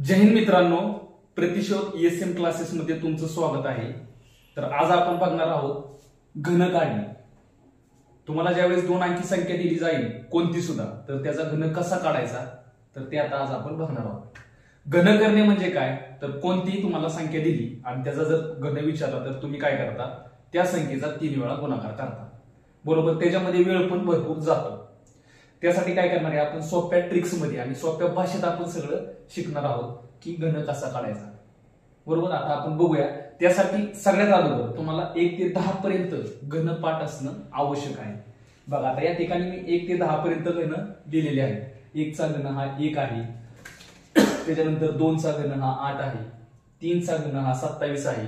जय हिंद मित्रांनो, प्रतिशोध ESM classes मध्ये तुमचं स्वागत आहे। तर आज आपण बघणार आहोत घन काढणे। तुम्हाला ज्यावेळेस दोन अंकी संख्या दिली जाईल कोणती सुद्धा, तर त्याचा घन कसा काढायचा तर ते आता आज आपण बघणार आहोत। घन करणे म्हणजे काय, तर कोणतीही तुम्हाला संख्या दिली आणि त्याचा जर घन विचारला तर तुम्ही काय करता, त्या संख्येचा 3 वेळा गुणाकार करता, बरोबर। त्याच्यामध्ये वेळ पण भरपूर जातो। त्यासाठी काय करणार आहे आपण, सोप्या ट्रिक्स मध्ये आणि सोप्या भाषेत आपण सगळं शिकणार आहोत की घन कसा काढायचा, बरोबर। आता आपण बघूया। त्यासाठी सगळ्यात अगोदर तुम्हाला 1 ते 10 पर्यंत घन पाठ असणं आवश्यक आहे। बघा आता या ठिकाणी मी 1 ते 10 पर्यंत घन दिलेले आहे। 1 चा घन हा 1 आहे, त्याच्यानंतर 2 चा घन हा 8 आहे, 3 चा घन हा 27 आहे,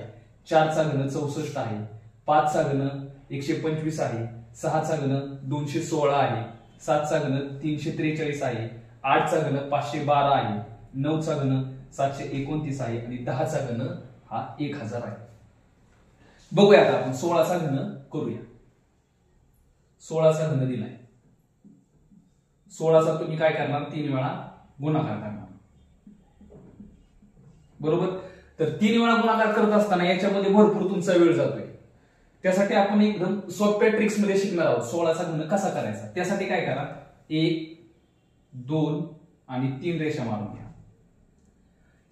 4 चा घन 64 आहे, 5 चा घन 125 आहे, 6 चा घन 216 आहे, 7 चा घन 343 आहे, 8 चा घन 512 आहे, 9 चा घन 729 आहे आणि 10 चा घन हा 1000 आहे। बघूया आता आपण 16 चा घन करूया। 16 चा घन दिलाय, 16 चा तुम्ही काय करणार, 3 वेळा गुणाकार करणार, बरोबर। तर 3 वेळा गुणाकार करत असताना याच्यामध्ये भरपूर तुमचा वेळ जातोय। त्यासाठी आपण एकदम सोप्या ट्रिक्स मध्ये शिकणार आहोत 16 चा घन कसा करायचा। त्यासाठी काय करा, 1 2 आणि 3 रेषा मारून घ्या।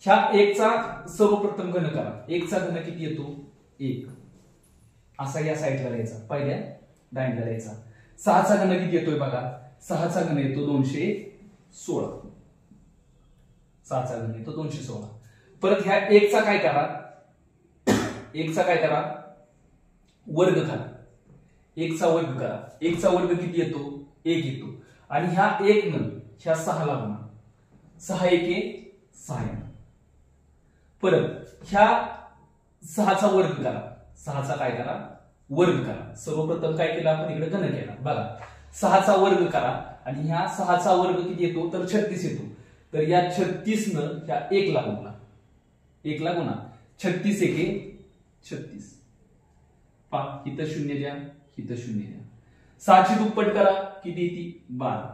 ह्या 1 चा सर्वप्रथम घन करा। 1 चा घन किती येतो, 1 असा या साईडला द्यायचा, पहिल्या डायनला द्यायचा। 6 चा घन किती येतोय बघा, 6 चा घन येतो 216, 6 चा घन येतो 216। परत ह्या 1 चा काय करा, 1 चा काय करा, वर्ग करा। 1 चा वर्ग करा। 1 चा वर्ग किती येतो, 1 येतो आणि ह्या 1 न ह्या 6 ला गुणा, 6 1 6। परत ह्या 6 चा वर्ग करा, 6 चा काय करा, वर्ग करा। सर्वप्रथम काय केलं आपण, इकडे घन केला बघा। 6 चा वर्ग करा आणि ह्या 6 चा वर्ग किती येतो, तर 36 येतो। तर या 36 न ह्या 1 ला गुणा, 1 ला गुणा, 36 1 36। इथं 0 द्या, इथं 0 द्या। 6 ची दुप्पट करा, किती येते, 12।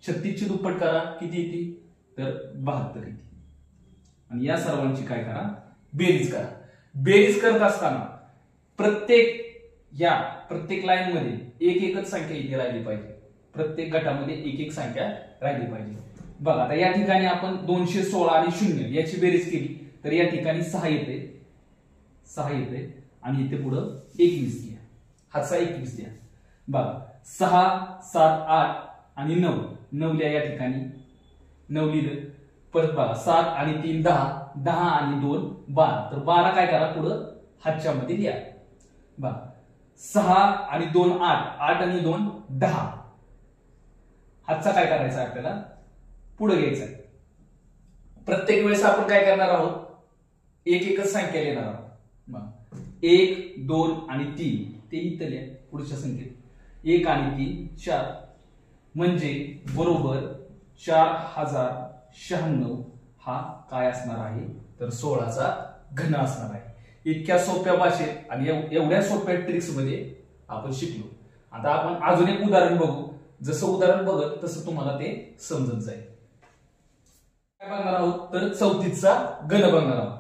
36 ची दुप्पट करा, किती येते, तर 72 येते। आणि या सर्वांची काय करा, बेरीज करा। बेरीज करत असताना प्रत्येक लाईन मध्ये एक एकच संख्या इथे राहिली पाहिजे, प्रत्येक गटामध्ये एक एक संख्या राहिली पाहिजे। बघा आता या ठिकाणी आपण 216 आणि 0 याची बेरीज केली तर या ठिकाणी 6 येते, 6 येते आणि इथे पुढे 21 घ्या, हाचा 21 द्या। बघा 6 7 8 आणि 9, 9 लिहा या ठिकाणी, 9 लिहिलं। परत बघा 7 आणि 3 10, 10 आणि 2 12, तर 12 काय करा, पुढे हातच्या मध्ये लिहा। बघा 6 आणि 2 8, 8 आणि 2 10, हातचा काय करायचा आपल्याला, पुढे घ्यायचा। प्रत्येक वेळेस आपण काय करणार आहोत, एक एकच संख्या लिहिणार आहोत। 1 2 आणि 3 ते इथं लिहा पुढच्या संख्येत, 1 आणि 3 4, म्हणजे बरोबर 4096 हा काय असणार आहे, तर 16 चा घन असणार आहे। इतक्या सोप्या भाषेत आणि एवढ्या सोप्या ट्रिक्स मध्ये आपण शिकलो। आता आपण अजून एक उदाहरण बघू, जसं उदाहरण बघत तसं तुम्हाला ते समजत जाईल। काय बघणार आहोत, तर 34 चा घन बघणार आहोत।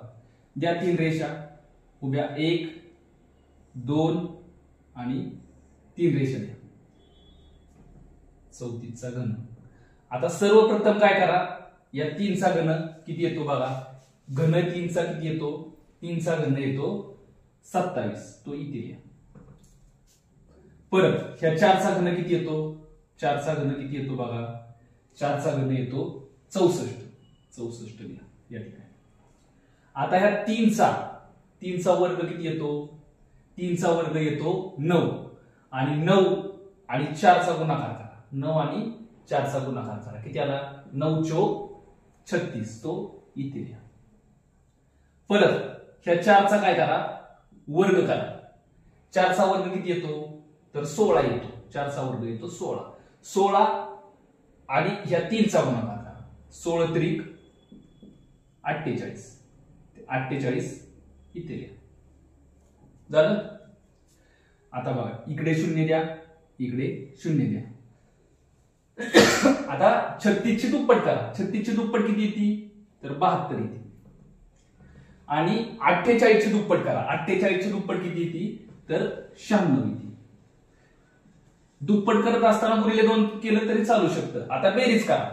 द्या 3 रेषा उभ्या, 1 2 आणि 3 रेषा द्या, 34 चा घन। आता सर्वप्रथम काय करा, या 3 चा घन किती येतो बघा, घन 3 चा किती येतो, 3 चा घन येतो 27, तो इथे लिहा। परत ह्या 4 चा घन किती येतो, 4 चा घन किती येतो बघा, 4 चा घन येतो 64, 64 लिहा या ठिकाणी। आता ह्या 3 चा वर्ग किती येतो, 3 चा वर्ग येतो 9 आणि 9 आणि 4 चा गुणाकार करा, 9 आणि 4 चा गुणाकार करा, किती आला, 9 चौक 36, तो इथे लिहा। परत ह्या 4 चा काय करा, वर्ग करा। 4 चा वर्ग किती येतो, तर 16 येतो, 4 चा वर्ग येतो 16, 16 आणि ह्या 3 चा गुणाकार करा, 16 त्रिक 48, 48 इथे लिहा, झालं। आता बघा इकडे 0 द्या, इकडे 0 द्या। आता 36 ची दुप्पट करा, 36 ची दुप्पट किती येते, तर 72 येते. आणि 48 ची दुप्पट करा. 48 ची दुप्पट किती येते तर 96 येते. दुप्पट करत असताना गुणिले 2 केलं तरी चालू शकतं. आता बेरीज करा.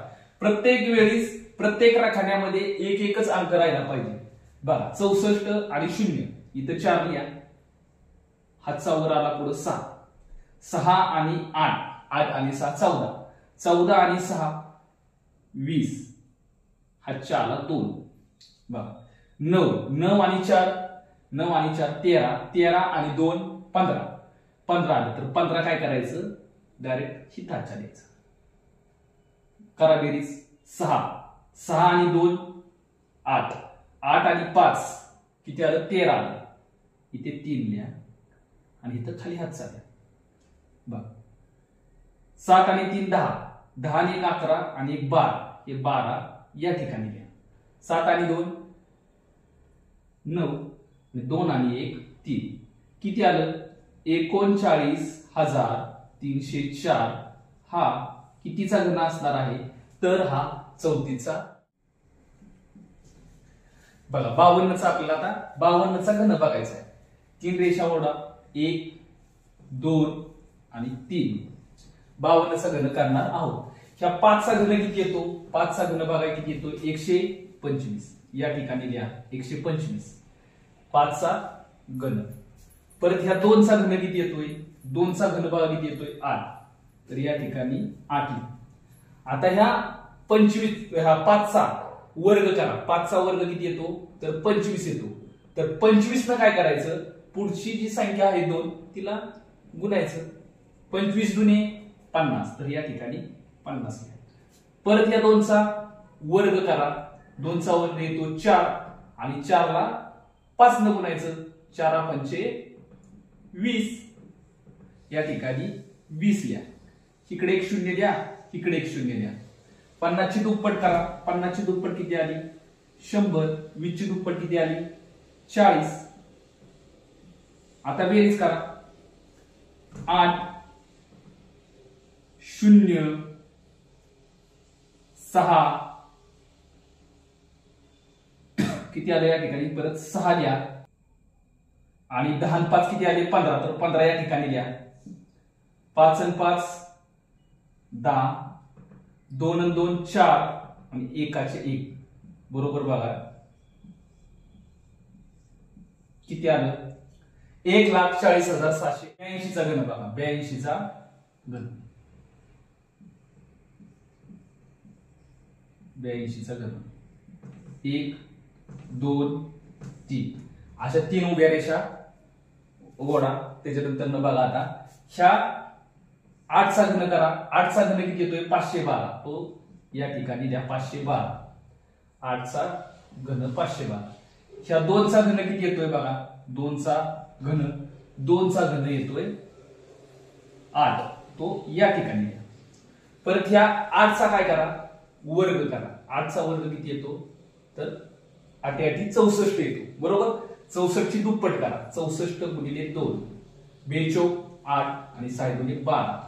प्रत्येक वेळीस प्रत्येक राखाण्यामध्ये एक एकच अंक राहिला पाहिजे. बघा 64 आणि 0 इथं 4 लिहा. हातचा वर आला पुढे 6. 6 आणि 8, 8 आणि 6 14. 14 आणि 6 20. हातचा आला 2. बघा 9. 9 आणि 4, 9 आणि 4 13. 13 आणि 2 15. 15 आलं तर 15 काय करायचं डायरेक्ट हिताच्या द्यायचं. करा बेरीज. 6. 6 आणि 2 8. 8 आणि 5 किती आलं 13 आलं. इथे 3 लिहा आणि इथं खाली हात चालला. बघ 7 आणि 3 10. 10 आणि 1 11 आणि 1 12. हे 12 या ठिकाणी लिहा. 7 आणि 2 9. 2 आणि 1 3. किती आलं 39,304. हा कितीचा घन असणार आहे तर हा 34चा. बघा 52चा आपल्याला आता 52चा घन बघायचा आहे. 3 रेषा ओढा 1 2 आणि 3. 52चा घन करणार आहोत. ह्या 5चा घन किती येतो 5चा घन बघा किती येतो 125. या ठिकाणी लिहा 125 5चा घन. परत ह्या 2चा घन किती येतोय 2चा घन बघा किती येतोय 8. तर या ठिकाणी 8. आता ह्या 25 ह्या 5चा वर्ग करा. 5चा वर्ग किती येतो तर 25 येतो. तर 25 न काय करायचं पुढची जी संख्या आहे 2 तिला गुणायचं. 25 दुने 50. तर या ठिकाणी 50. परत या 2चा वर्ग करा. 2चा वर्ग येतो 4 आणि 4 ला 5 न गुणायचं. 4 पंचे 20. या ठिकाणी 20 लिहा. इकडे एक 0 द्या इकडे एक 0 द्या. 50 ची दुप्पट करा. 50 ची दुप्पट किती आली 100. 20 ची दुप्पट किती आली 40. आता बेरीज करा. 8 0 6 किती आले या ठिकाणी परत 6 लिहा. आणि 10 आणि 5 किती आले 15. तर 15 या ठिकाणी लिहा. 5 आणि 5 10. 2 आणि 2 4 आणि 1 1 बरोबर बघा किती आलं 1,40,700. 82चा घन बघा 82चा घन. 82चा घन 1 2 3 अशा 3 उभ्या रेषा ओढा. त्याच्यानंतर बघा आता ह्या 8चा घन करा. 8चा घन किती येतोय 512. तो या ठिकाणी द्या 512. 8चा घन 512. ह्या 2चा घन किती येतोय बघा 2चा घन 2चा घन येतोय 8. तो या ठिकाणी द्या. परत ह्या 8चा काय करा वर्ग करा. 8चा वर्ग किती येतो तर 8 8 64 येतो. बरोबर 64 ची दुप्पट करा. 64 गुणिले 2 बेचोक 8 आणि 6 गुणिले 12.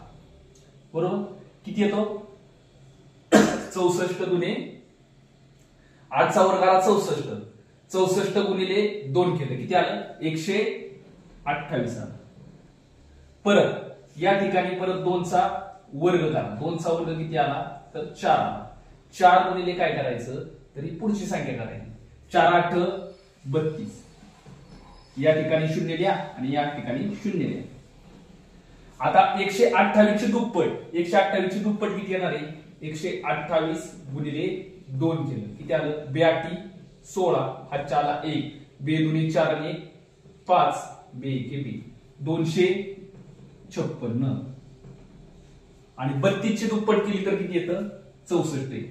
बरोबर किती येतो 64 गुणिले 8चा वर्ग आला 64. 64 गुणिले 2 केलं किती आलं 128 आलं. परत या ठिकाणी परत 2चा वर्ग करा. 2चा वर्ग किती आला तर 4 आला. 4 गुणिले काय करायचं तरी पुढची संख्या करायची. 4 8 32. या ठिकाणी 0 लिहा आणि या ठिकाणी 0 लिहा. आता 128 ची दुप्पट 128 ची दुप्पट किती येणार आहे 128 गुणिले 2 केलं किती आलं 82 16. हातचा आला 1. बे दुने 4 आणि 5 बे के बे 256. आणि 32 ची दुप्पट केली तर किती येतं 64.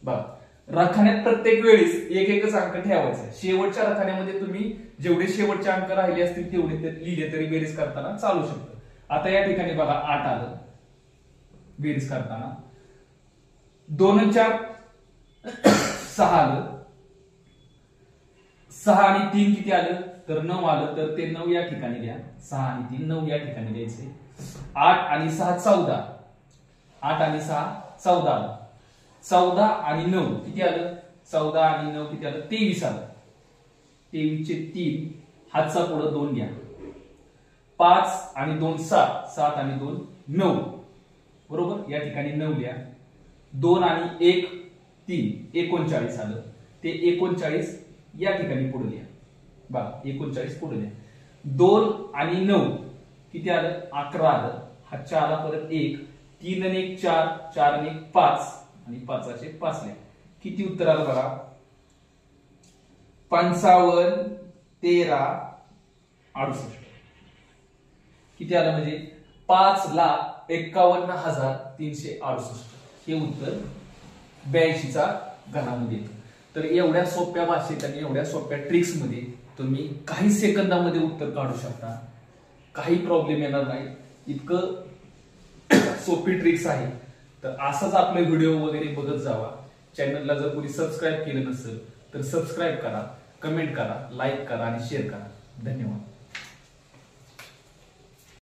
बघा राखाण्यात प्रत्येक वेळेस एक एकच अंक ठेवायचा. शेवटच्या राखाण्यामध्ये तुम्ही जेवढे शेवटचे अंक राहिले असतील तेवढे लिहिले तरी बेरीज करताना चालू शकतं. आता या ठिकाणी बघा 8 आलं बेरीज करताना. 2 आणि 4 6 आलं. 6 आणि 3 किती आलं तर 9 आलं. तर ते 9 या ठिकाणी द्या. 6 आणि 3 9 या ठिकाणी द्यायचे. 8 आणि 6 14. 8 आणि 6 14 आलं. 14 आणि 9 किती आलं? 14 आणि 9 किती आलं? 23 आलं. 23 चे 3 हातचा पुढे 2 घ्या. 5 आणि 2 7, 7 आणि 2 9, बरोबर. या ठिकाणी 9 लिहा. 2 आणि 1 3, 39 आलं. ते 39 या ठिकाणी पुढे लिहा. बघा 39 पुढे लिहा. 2 आणि 9 किती आलं? 11 आलं. हा 4 परत 1, 3 आणि 1 4, 4 आणि 1 5 आणि 5चे 5 लिहा. किती उत्तर आलं बघा? 55 13 68. किती आलं म्हणजे 5,51,368. हे उत्तर 82 चा घनामध्ये येतं. तर एवढ्या सोप्या भाषेत आणि एवढ्या सोप्या ट्रिक्स मध्ये तुम्ही काही सेकंदामध्ये उत्तर काढू शकता. काही प्रॉब्लेम येणार नाही. इतकं सोपी ट्रिक्स आहे. तर असंच आपले व्हिडिओ वगैरे बघत जावा. चॅनलला जर कोणी सबस्क्राईब केलं नसेल तर सबस्क्राईब करा, कमेंट करा, लाईक करा आणि शेअर करा. धन्यवाद.